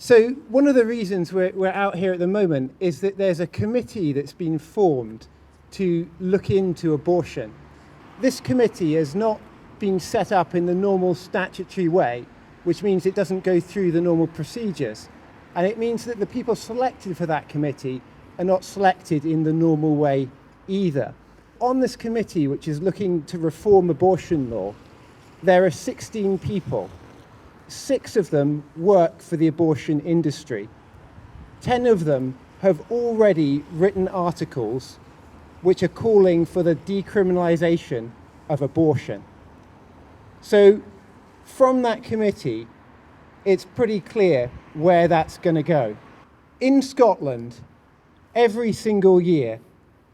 So one of the reasons we're out here at the moment is that there's a committee that's been formed to look into abortion. This committee has not been set up in the normal statutory way, which means it doesn't go through the normal procedures. And it means that the people selected for that committee are not selected in the normal way either. On this committee, which is looking to reform abortion law, there are 16 people. 6 of them work for the abortion industry. 10 of them have already written articles which are calling for the decriminalisation of abortion. So from that committee, it's pretty clear where that's going to go. In Scotland, every single year,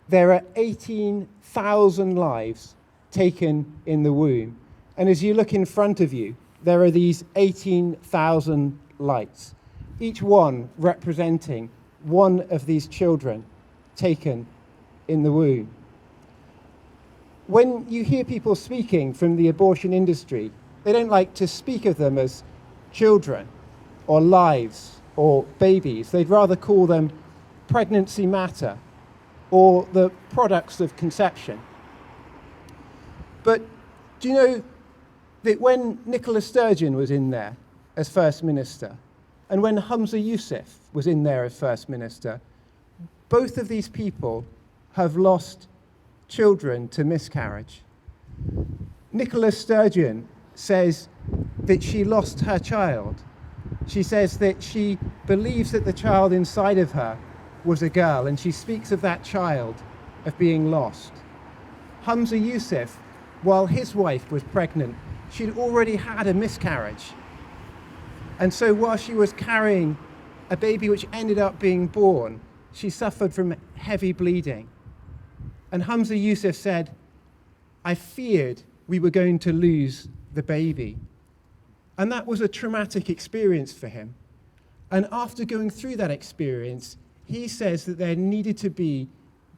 there are 18,000 lives taken in the womb. And as you look in front of you, there are these 18,000 lights, each one representing one of these children taken in the womb. When you hear people speaking from the abortion industry, they don't like to speak of them as children or lives or babies. They'd rather call them pregnancy matter or the products of conception. But do you know that when Nicola Sturgeon was in there as First Minister and when Humza Yousaf was in there as First Minister, both of these people have lost children to miscarriage. Nicola Sturgeon says that she lost her child. She says that she believes that the child inside of her was a girl, and she speaks of that child of being lost. Humza Yousaf, while his wife was pregnant, she'd already had a miscarriage. And so while she was carrying a baby which ended up being born, she suffered from heavy bleeding. And Humza Yousaf said, "I feared we were going to lose the baby." And that was a traumatic experience for him. And after going through that experience, he says that there needed to be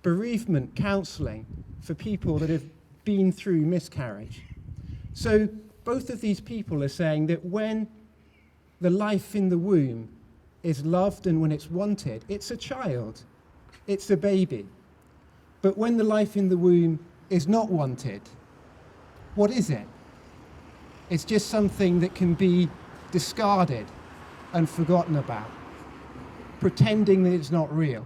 bereavement counselling for people that have been through miscarriage. So both of these people are saying that when the life in the womb is loved and when it's wanted, it's a child, it's a baby. But when the life in the womb is not wanted, what is it? It's just something that can be discarded and forgotten about, pretending that it's not real.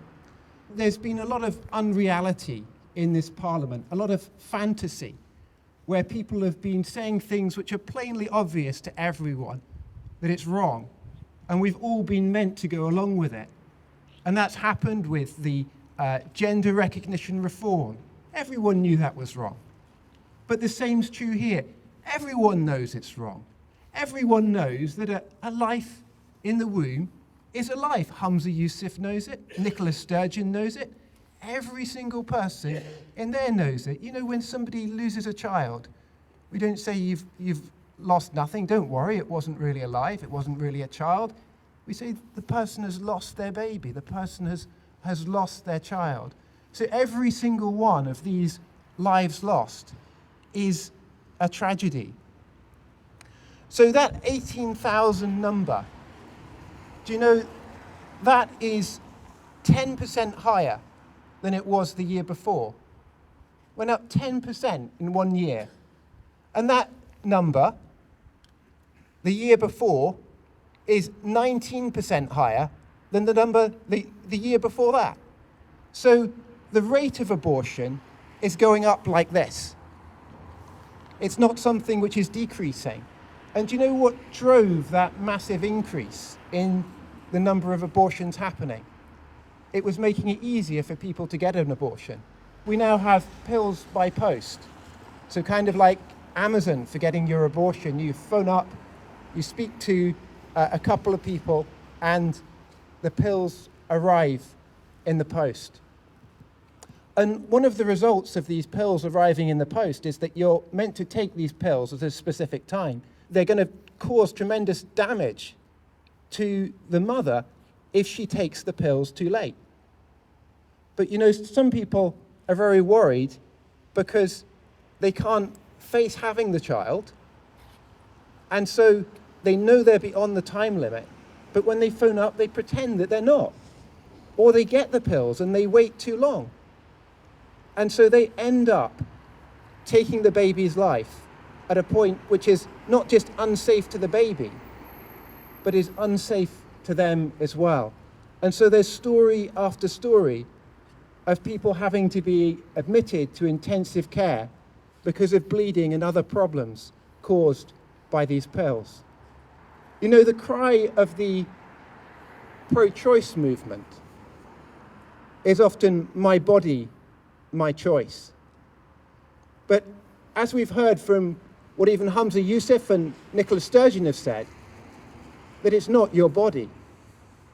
There's been a lot of unreality in this parliament, a lot of fantasy, where people have been saying things which are plainly obvious to everyone, that it's wrong, and we've all been meant to go along with it. And that's happened with the gender recognition reform. Everyone knew that was wrong. But the same's true here. Everyone knows it's wrong. Everyone knows that a life in the womb is a life. Humza Yousaf knows it. Nicola Sturgeon knows it. Every single person in there knows it. You know, when somebody loses a child, we don't say you've lost nothing. Don't worry, it wasn't really a life. It wasn't really a child. We say the person has lost their baby. The person has lost their child. So every single one of these lives lost is a tragedy. So that 18,000 number, do you know, that is 10% higher than it was the year before. Went up 10% in 1 year. And that number, the year before, is 19% higher than the number the year before that. So the rate of abortion is going up like this. It's not something which is decreasing. And do you know what drove that massive increase in the number of abortions happening? It was making it easier for people to get an abortion. We now have pills by post. So kind of like Amazon for getting your abortion. You phone up, you speak to a couple of people, and the pills arrive in the post. And one of the results of these pills arriving in the post is that you're meant to take these pills at a specific time. They're going to cause tremendous damage to the mother if she takes the pills too late. But you know, some people are very worried because they can't face having the child, and so they know they're beyond the time limit, But when they phone up, they pretend that they're not. Or they get the pills and they wait too long. And so they end up taking the baby's life at a point which is not just unsafe to the baby, but is unsafe to them as well. And so there's story after story of people having to be admitted to intensive care because of bleeding and other problems caused by these pills. You know, the cry of the pro-choice movement is often my body, my choice. But as we've heard from what even Humza Yousaf and Nicola Sturgeon have said, that it's not your body.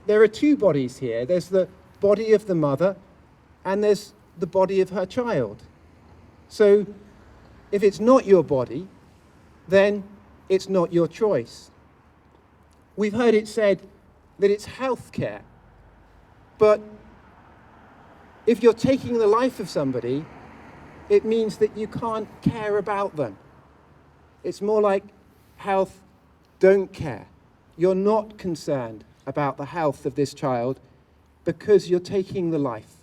There are two bodies here. There's the body of the mother and there's the body of her child. So if it's not your body, then it's not your choice. We've heard it said that it's healthcare, but if you're taking the life of somebody, it means that you can't care about them. It's more like health, don't care. You're not concerned about the health of this child because you're taking the life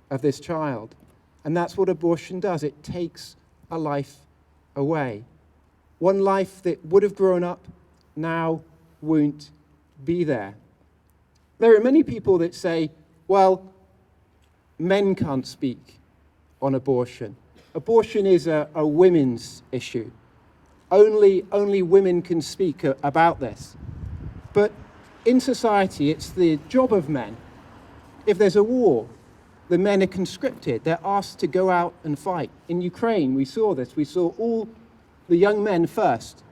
of this child. And that's what abortion does. It takes a life away. One life that would have grown up now won't be there. There are many people that say, well, men can't speak on abortion. Abortion is a women's issue. Only women can speak about this. But in society, it's the job of men. If there's a war, the men are conscripted. They're asked to go out and fight. In Ukraine, we saw this. We saw all the young men first.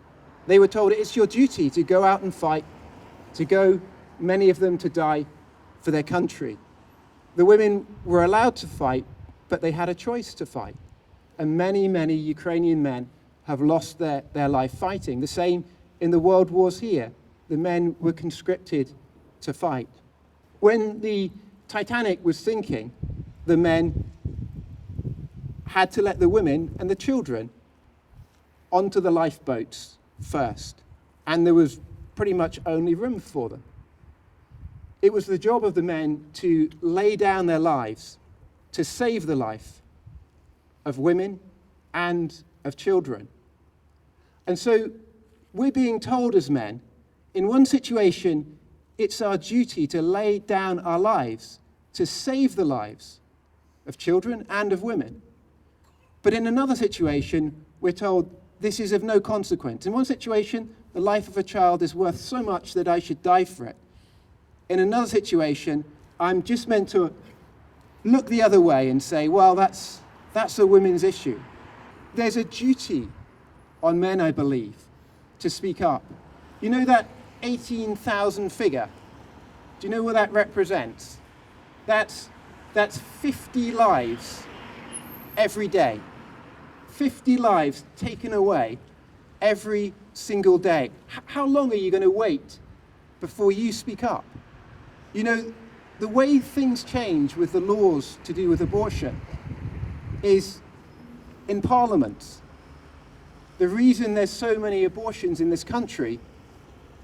They were told it's your duty to go out and fight, to go, many of them, to die for their country. The women were allowed to fight, but they had a choice to fight. And many, many Ukrainian men have lost their life fighting. The same in the world wars here. The men were conscripted to fight. When the Titanic was sinking, the men had to let the women and the children onto the lifeboats first, and there was pretty much only room for them. It was the job of the men to lay down their lives to save the life of women and of children. And so we're being told as men, in one situation, it's our duty to lay down our lives to save the lives of children and of women. But in another situation, we're told this is of no consequence. In one situation, the life of a child is worth so much that I should die for it. In another situation, I'm just meant to look the other way and say, well, that's a women's issue. There's a duty on men, I believe, to speak up. You know that 18,000 figure? Do you know what that represents? That's 50 lives every day. 50 lives taken away every single day. How long are you going to wait before you speak up? You know, the way things change with the laws to do with abortion is in parliaments. The reason there's so many abortions in this country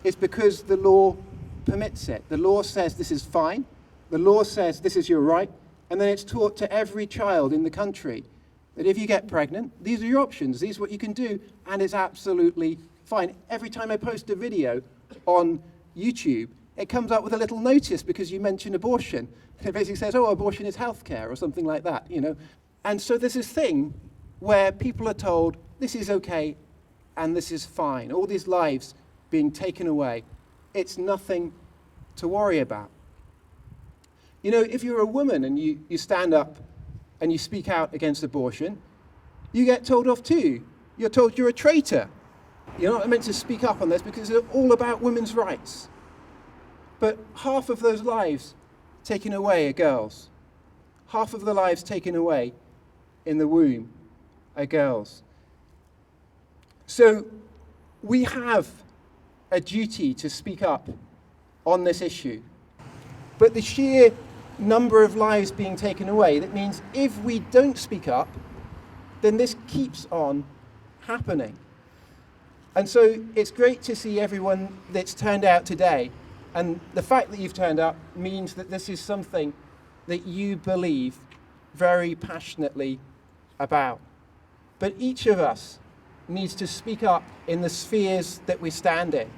is because the law permits it. The law says this is fine. The law says this is your right. And then it's taught to every child in the country that if you get pregnant, these are your options. These are what you can do. And it's absolutely fine. Every time I post a video on YouTube, it comes up with a little notice because you mentioned abortion. It basically says, oh, abortion is healthcare or something like that, you know. And so there's this thing where people are told this is okay and this is fine. All these lives being taken away. It's nothing to worry about. You know, if you're a woman and you stand up and you speak out against abortion, you get told off too. You're told you're a traitor. You're not meant to speak up on this because it's all about women's rights. But half of those lives taken away are girls. Half of the lives taken away in the womb are girls. So we have a duty to speak up on this issue. But the sheer number of lives being taken away, that means if we don't speak up, then this keeps on happening. And so it's great to see everyone that's turned out today And the fact that you've turned up means that this is something that you believe very passionately about. But each of us needs to speak up in the spheres that we stand in.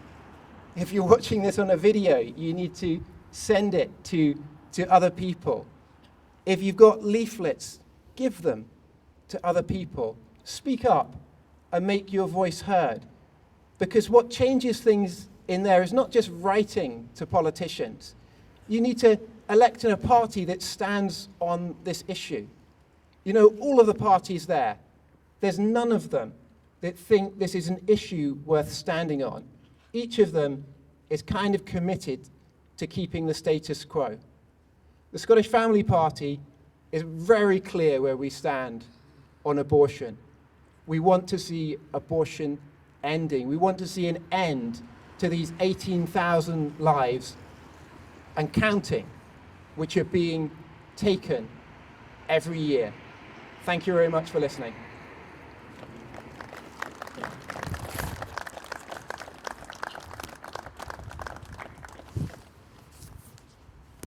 If you're watching this on a video, you need to send it to other people. If you've got leaflets, give them to other people. Speak up and make your voice heard. Because what changes things in there is not just writing to politicians. You need to elect in a party that stands on this issue. You know, all of the parties there's none of them that think this is an issue worth standing on. Each of them is kind of committed to keeping the status quo. The Scottish Family Party is very clear where we stand on abortion. We want to see abortion ending. We want to see an end to these 18,000 lives and counting, which are being taken every year. Thank you very much for listening.